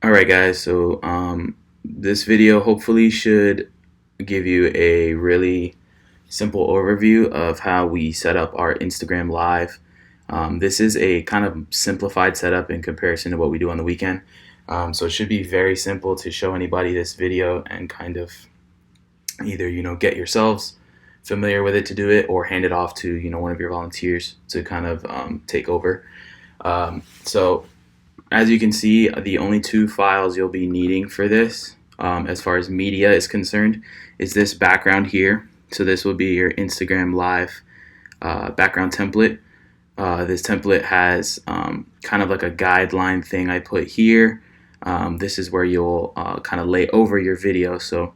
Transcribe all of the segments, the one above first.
Alright guys, so this video hopefully should give you a really simple overview of how we set up our Instagram Live. This is a kind of simplified setup in comparison to what we do on the weekend. So it should be very simple to show anybody this video and kind of either get yourselves familiar with it to do it, or hand it off to one of your volunteers to kind of take over. So as you can see, the only two files you'll be needing for this, as far as media is concerned, is this background here. So this will be your Instagram Live background template. This template has kind of like a guideline thing I put here. This is where you'll kind of lay over your video. So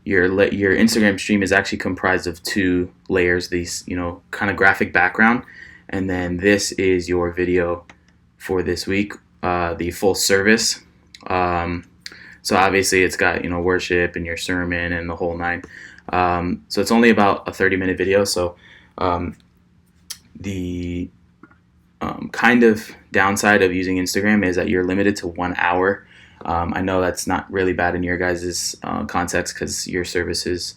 your Instagram stream is actually comprised of two layers, these kind of graphic background, and then this is your video for this week, the full service. So obviously it's got worship and your sermon and the whole nine. So it's only about a 30-minute video. So the kind of downside of using Instagram is that you're limited to 1 hour. I know that's not really bad in your guys' context, because your services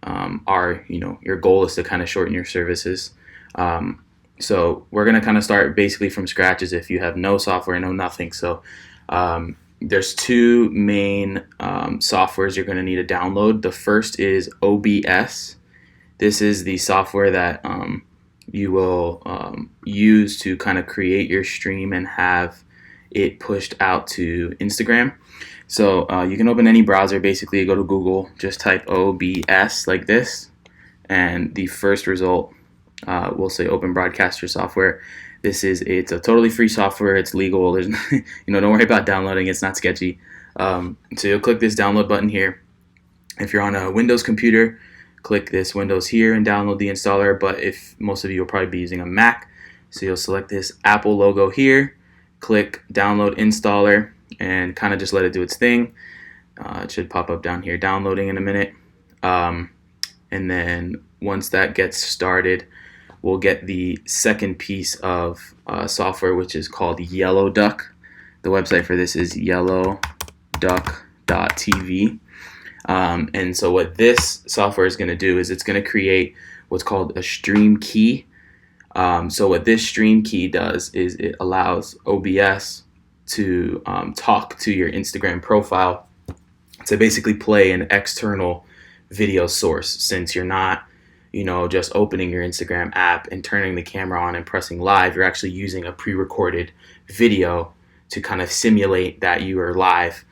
are, your goal is to kind of shorten your services. So we're going to kind of start basically from scratch, as if you have no software, no nothing. So there's two main softwares you're going to need to download. The first is OBS. This is the software that you will use to kind of create your stream and have it pushed out to Instagram. So you can open any browser. Basically, go to Google, just type OBS like this, and the first result will say Open Broadcaster Software. It's a totally free software. It's legal. There's don't worry about downloading. It's not sketchy. So you'll click this download button here. If you're on a Windows computer, click this Windows here and download the installer. But if most of you will probably be using a Mac, so you'll select this Apple logo here, click download installer, and kind of just let it do its thing. It should pop up down here, downloading in a minute. And then once that gets started, we'll get the second piece of software, which is called Yellowduck. The website for this is yellowduck.tv. And so what this software is going to do is it's going to create what's called a stream key. So what this stream key does is it allows OBS to talk to your Instagram profile to basically play an external video source, since you're not just opening your Instagram app and turning the camera on and pressing live. You're actually using a pre-recorded video to kind of simulate that you are live.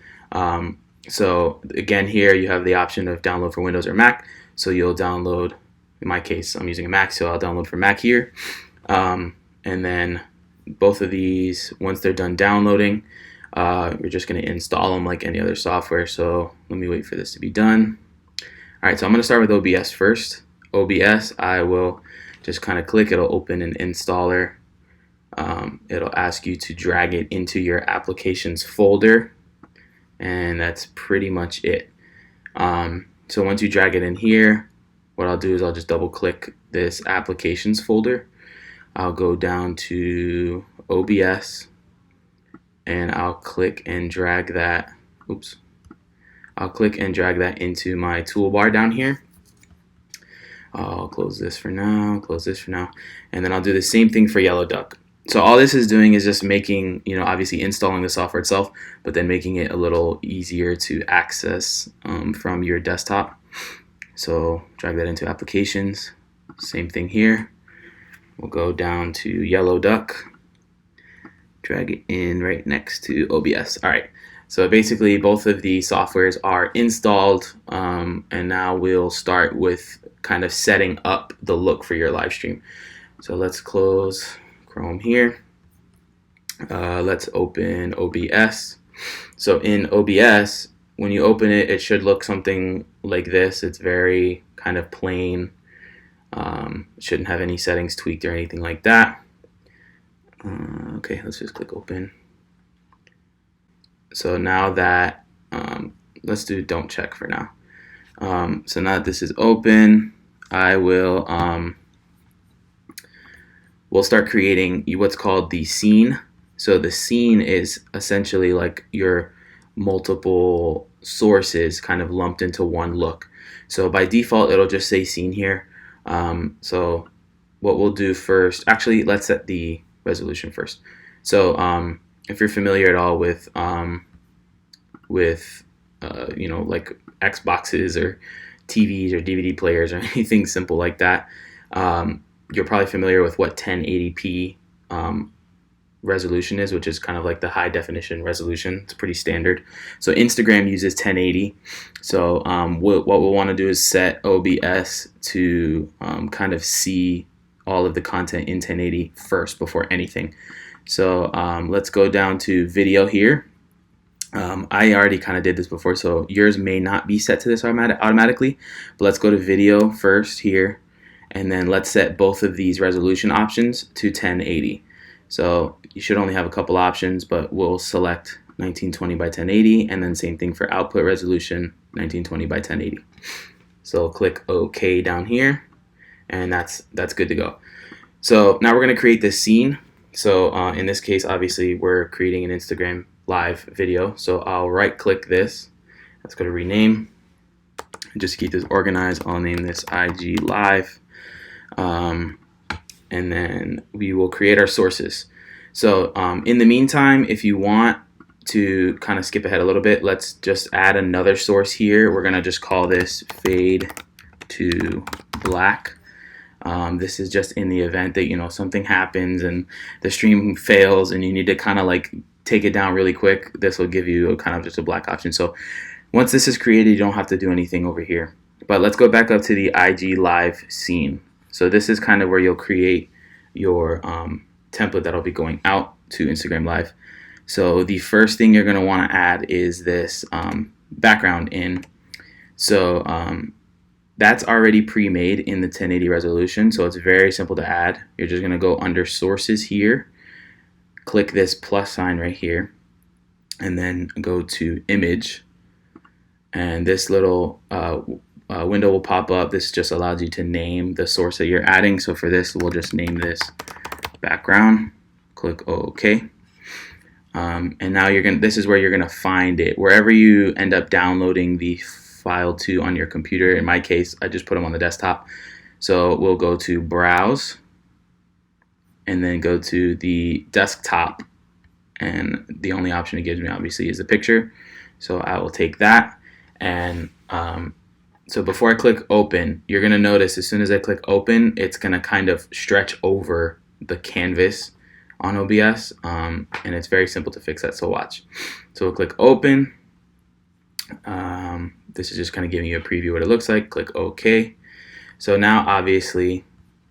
So again, here you have the option of download for Windows or Mac. So you'll download, in my case, I'm using a Mac, so I'll download for Mac here. And then both of these, once they're done downloading, you're just going to install them like any other software. So let me wait for this to be done. All right, so I'm going to start with OBS first. OBS, I will just kind of click, it'll open an installer. It'll ask you to drag it into your applications folder, and that's pretty much it. So once you drag it in here, what I'll do is I'll just double click this applications folder. I'll go down to OBS and I'll click and drag that. I'll click and drag that into my toolbar down here. I'll close this for now, and then I'll do the same thing for Yellowduck. So all this is doing is just making, obviously installing the software itself, but then making it a little easier to access from your desktop. So drag that into applications, same thing here. We'll go down to Yellowduck, drag it in right next to OBS. All right, so basically both of the softwares are installed, and now we'll start with kind of setting up the look for your live stream. So let's close Chrome here. Let's open OBS. So in OBS, when you open it, it should look something like this. It's very kind of plain. It shouldn't have any settings tweaked or anything like that. Okay, let's just click open. So now that, let's do don't check for now. So now that this is open, I will we'll start creating what's called the scene. So the scene is essentially like your multiple sources kind of lumped into one look. So by default, it'll just say scene here. So what we'll do first, actually, let's set the resolution first. So if you're familiar at all with you know, like Xboxes or TVs or DVD players or anything simple like that, you're probably familiar with what 1080p resolution is, which is kind of like the high definition resolution. It's pretty standard. So Instagram uses 1080. So what we'll want to do is set OBS to kind of see all of the content in 1080 first before anything. So let's go down to video here. I already kind of did this before, so yours may not be set to this automatically, but let's go to video first here, and then let's set both of these resolution options to 1080. So you should only have a couple options, but we'll select 1920 by 1080, and then same thing for output resolution, 1920 by 1080. So click OK down here, and that's good to go. So now we're going to create this scene. So in this case, obviously, we're creating an Instagram live video. So I'll right click this. Let's go to rename. Just to keep this organized, I'll name this IG live. And then we will create our sources. So in the meantime, if you want to kind of skip ahead a little bit, let's just add another source here. We're going to just call this fade to black. This is just in the event that, you know, something happens and the stream fails and you need to kind of like take it down really quick. This will give you kind of just a black option. So once this is created, you don't have to do anything over here. But let's go back up to the IG live scene. So this is kind of where you'll create your template that'll be going out to Instagram Live. So the first thing you're going to want to add is this background in. So that's already pre-made in the 1080 resolution, so it's very simple to add. You're just going to go under sources here, click this plus sign right here, and then go to image, and this little window will pop up. This just allows you to name the source that you're adding. So for this, we'll just name this background. Click OK. And now this is where you're gonna find it. Wherever you end up downloading the file to on your computer. In my case, I just put them on the desktop. So we'll go to Browse, and then go to the desktop. And the only option it gives me, obviously, is the picture. So I will take that. And so before I click open, you're going to notice as soon as I click open, it's going to kind of stretch over the canvas on OBS. And it's very simple to fix that, so watch. So we'll click open. This is just kind of giving you a preview of what it looks like. Click OK. So now, obviously,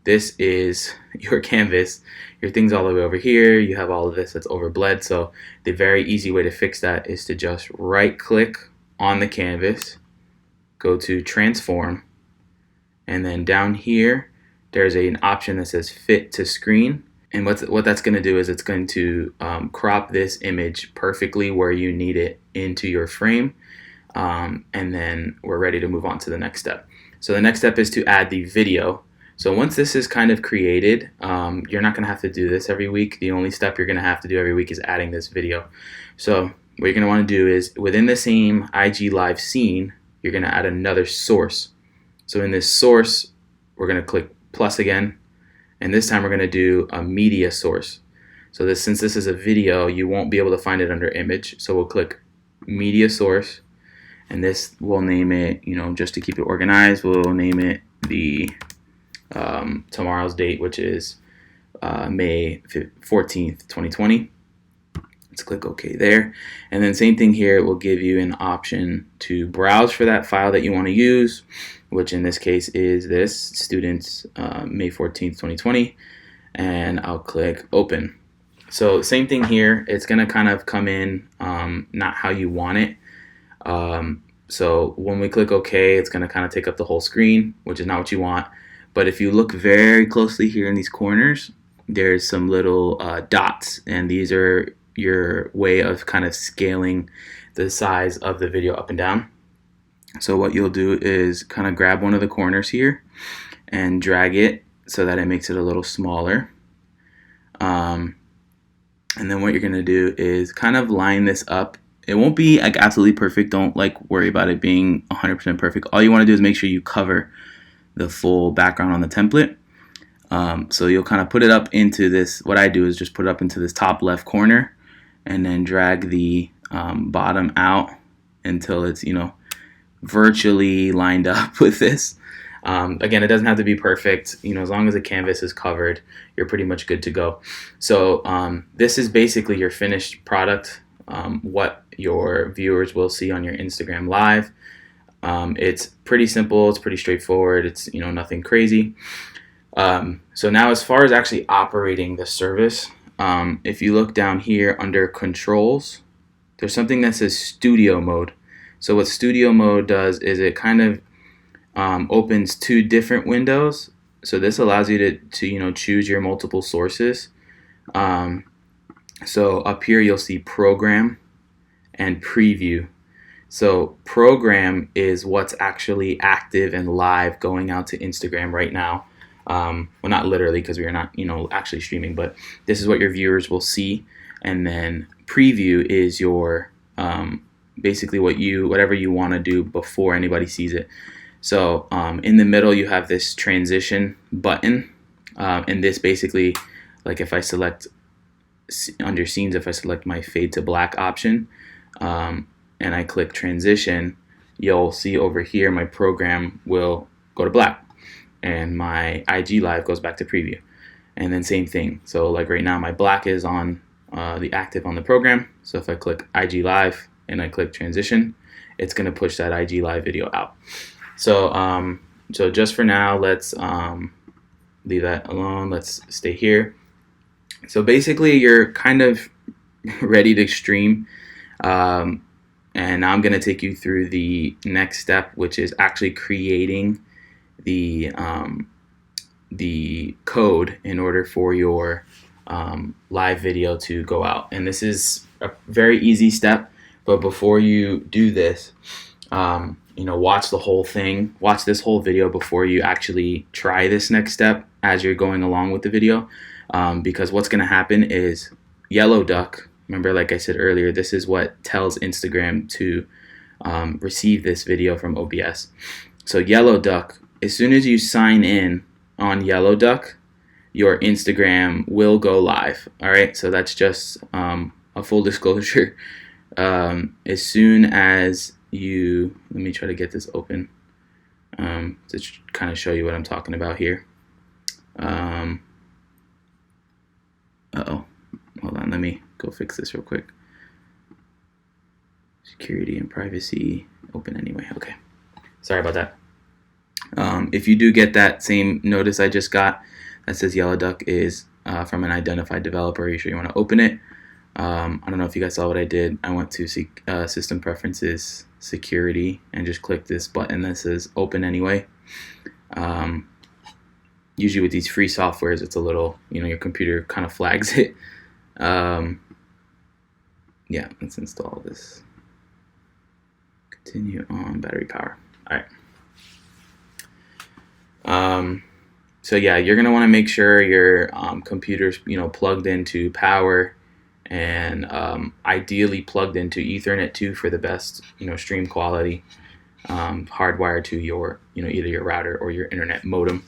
this is your canvas. Your thing's all the way over here. You have all of this that's overbled. So the very easy way to fix that is to just right-click on the canvas, go to Transform, and then down here, there's an option that says Fit to Screen. And what that's going to do is it's going to crop this image perfectly where you need it into your frame. And then we're ready to move on to the next step. So the next step is to add the video. So once this is kind of created, you're not going to have to do this every week. The only step you're going to have to do every week is adding this video. So what you're going to want to do is within the same IG live scene, you're going to add another source. So in this source, we're going to click plus again. And this time we're going to do a media source. So since this is a video, you won't be able to find it under image. So we'll click media source. And this, we'll name it, just to keep it organized, we'll name it the tomorrow's date, which is May 14th, 2020. Let's click OK there. And then same thing here, it will give you an option to browse for that file that you want to use, which in this case is this, students May 14th, 2020. And I'll click open. So same thing here, it's going to kind of come in not how you want it. So when we click OK, it's going to kind of take up the whole screen, which is not what you want. But if you look very closely here in these corners, there's some little dots, and these are your way of kind of scaling the size of the video up and down. So what you'll do is kind of grab one of the corners here and drag it so that it makes it a little smaller. And then what you're going to do is kind of line this up it won't be like absolutely perfect. Don't like worry about it being 100% perfect. All you want to do is make sure you cover the full background on the template. So you'll kind of put it up into this. What I do is just put it up into this top left corner, and then drag the bottom out until it's, you know, virtually lined up with this. Again, it doesn't have to be perfect. You know, as long as the canvas is covered, you're pretty much good to go. So this is basically your finished product, what your viewers will see on your Instagram Live. It's pretty simple. It's pretty straightforward. It's, you know, nothing crazy. So now as far as actually operating the service, if you look down here under controls, there's something that says studio mode. So what studio mode does is it kind of opens two different windows. So this allows you to you know, choose your multiple sources. So up here you'll see program and preview. So program is what's actually active and live going out to Instagram right now. Well, not literally, because we are not, you know, actually streaming, but this is what your viewers will see. And then preview is your basically whatever you want to do before anybody sees it. So in the middle you have this transition button, and this basically, like if I select under scenes, if I select my fade to black option, and I click transition, you'll see over here my program will go to black and my IG Live goes back to preview. And then same thing. So like right now my black is on the active on the program. So if I click IG Live and I click transition, it's going to push that IG Live video out. So so just for now, let's leave that alone. Let's stay here. So basically you're kind of ready to stream. And now I'm going to take you through the next step, which is actually creating the code in order for your live video to go out. And this is a very easy step, but before you do this, you know, watch the whole thing, watch this whole video before you actually try this next step as you're going along with the video, because what's going to happen is Yellowduck, remember, like I said earlier, this is what tells Instagram to receive this video from OBS. So Yellowduck, as soon as you sign in on Yellowduck, your Instagram will go live. All right, so that's just a full disclosure. As soon as you, let me try to get this open to kind of show you what I'm talking about here. Hold on, let me go fix this real quick. Security and privacy, open anyway. Okay, sorry about that. If you do get that same notice I just got that says Yellowduck is from an identified developer, are you sure you want to open it? I don't know if you guys saw what I did. I went to System Preferences, Security, and just clicked this button that says Open Anyway. Usually with these free softwares, it's a little, you know, your computer kind of flags it. Yeah, let's install this. Continue on battery power. All right. So yeah, you're gonna want to make sure your computer's, you know, plugged into power, and ideally plugged into Ethernet too for the best, you know, stream quality. Hardwired to your, you know, either your router or your internet modem.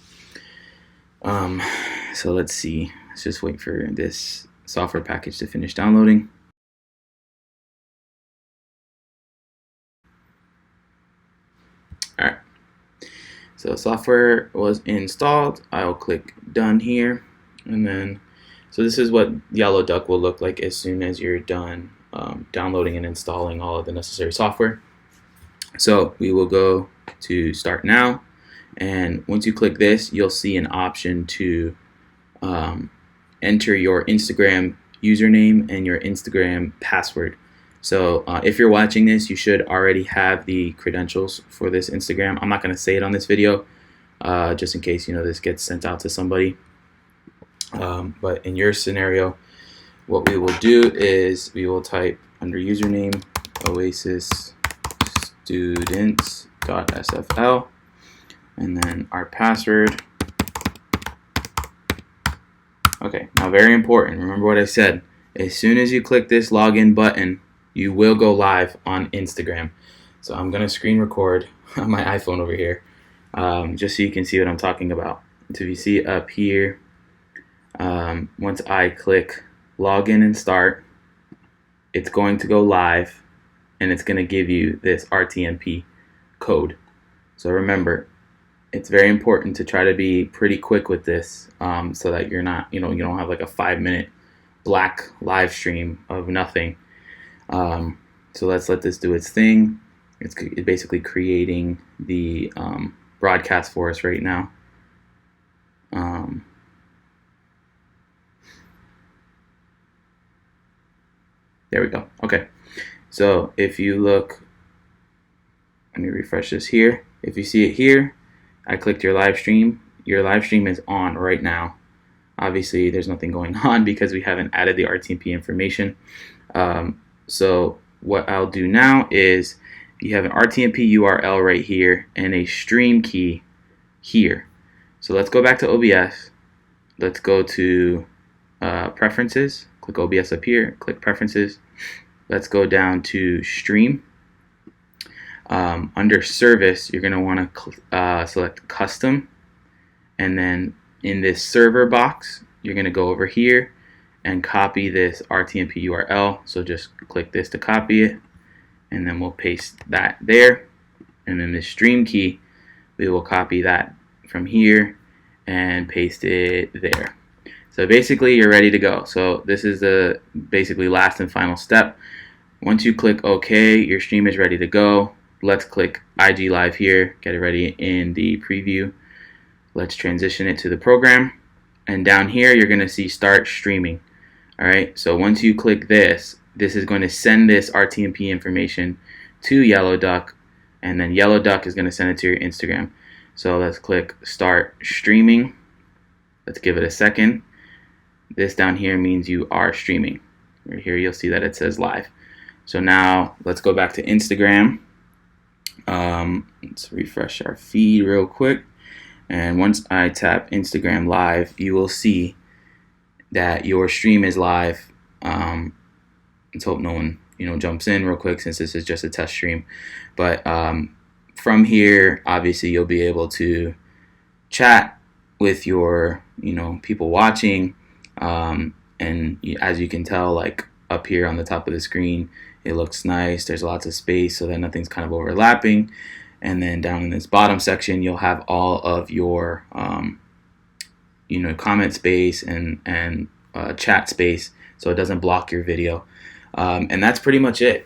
So let's see. Let's just wait for this software package to finish downloading. All right. So software was installed. I'll click done here, and then so this is what Yellowduck will look like as soon as you're done downloading and installing all of the necessary software. So we will go to start now, and once you click this, you'll see an option to enter your Instagram username and your Instagram password. So if you're watching this, you should already have the credentials for this Instagram. I'm not going to say it on this video, just in case, you know, this gets sent out to somebody. But in your scenario, what we will do is we will type under username Oasis students.sfl, and then our password. Okay, now very important, remember what I said. As soon as you click this login button, you will go live on Instagram. So I'm going to screen record on my iPhone over here, just so you can see what I'm talking about. So if you see up here, once I click login and start, it's going to go live, and it's going to give you this RTMP code. So remember, it's very important to try to be pretty quick with this, so that you're not, you don't have like a 5-minute black live stream of nothing. So let's let this do its thing. It's basically creating the broadcast for us right now. There we go. Okay. So if you look, let me refresh this here. If you see it here, I clicked your live stream. Your live stream is on right now. Obviously, there's nothing going on because we haven't added the RTMP information. So what I'll do now is you have an RTMP URL right here and a stream key here. So let's go back to OBS. Let's go to Preferences. Click OBS up here. Click Preferences. Let's go down to Stream. Under Service, you're going to want to select Custom, and then in this server box, you're going to go over here and copy this RTMP URL. So just click this to copy it, and then we'll paste that there. And then the stream key, we will copy that from here and paste it there. So basically, you're ready to go. So this is the basically last and final step. Once you click OK, your stream is ready to go. Let's click IG Live here, get it ready in the preview. Let's transition it to the program. And down here, you're going to see Start Streaming. All right, so once you click this, this is going to send this RTMP information to Yellowduck, and then Yellowduck is going to send it to your Instagram. So let's click Start Streaming. Let's give it a second. This down here means you are streaming. Right here, you'll see that it says live. So now let's go back to Instagram. Let's refresh our feed real quick. And once I tap Instagram Live, you will see that your stream is live. Let's hope no one jumps in real quick, since this is just a test stream. But from here, obviously, you'll be able to chat with your people watching. And as you can tell, like up here on the top of the screen, it looks nice. There's lots of space so that nothing's kind of overlapping. And then down in this bottom section, you'll have all of your comment space and chat space, so it doesn't block your video. And that's pretty much it.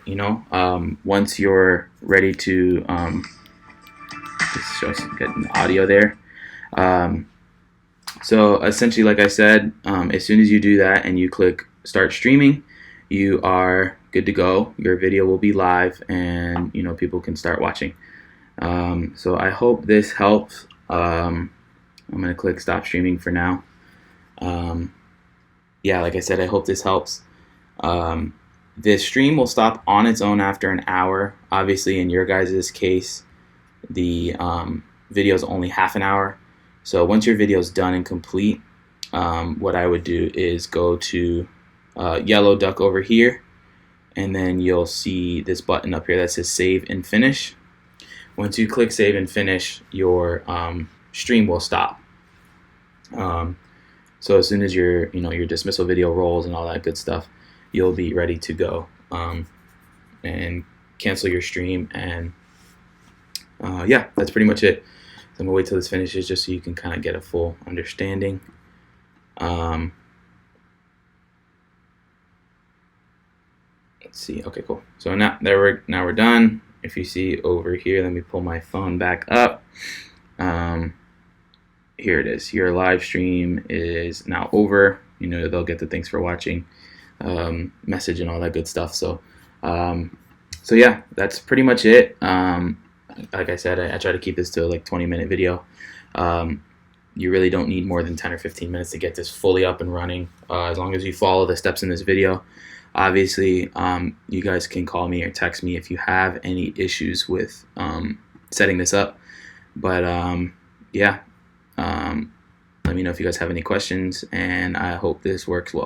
Once you're ready to just show some good audio there. So essentially, like I said, as soon as you do that and you click Start Streaming, you are good to go. Your video will be live, and people can start watching. So I hope this helps. I'm going to click Stop Streaming for now. Yeah, like I said, I hope this helps. This stream will stop on its own after an hour. Obviously, in your guys' case, the video is only half an hour. So once your video is done and complete, what I would do is go to Yellowduck over here, and then you'll see this button up here that says Save and Finish. Once you click Save and Finish, your stream will stop. So as soon as your dismissal video rolls and all that good stuff, you'll be ready to go and cancel your stream. And yeah, that's pretty much it. So I'm gonna wait till this finishes just so you can kind of get a full understanding. Let's see. Okay, cool. So now we're done. If you see over here, let me pull my phone back up. Here it is. Your live stream is now over. They'll get the thanks for watching message and all that good stuff. So yeah, that's pretty much it. Like I said, I try to keep this to like 20-minute video. You really don't need more than 10 or 15 minutes to get this fully up and running, as long as you follow the steps in this video. Obviously, you guys can call me or text me if you have any issues with setting this up. But yeah, let me know if you guys have any questions, and I hope this works well.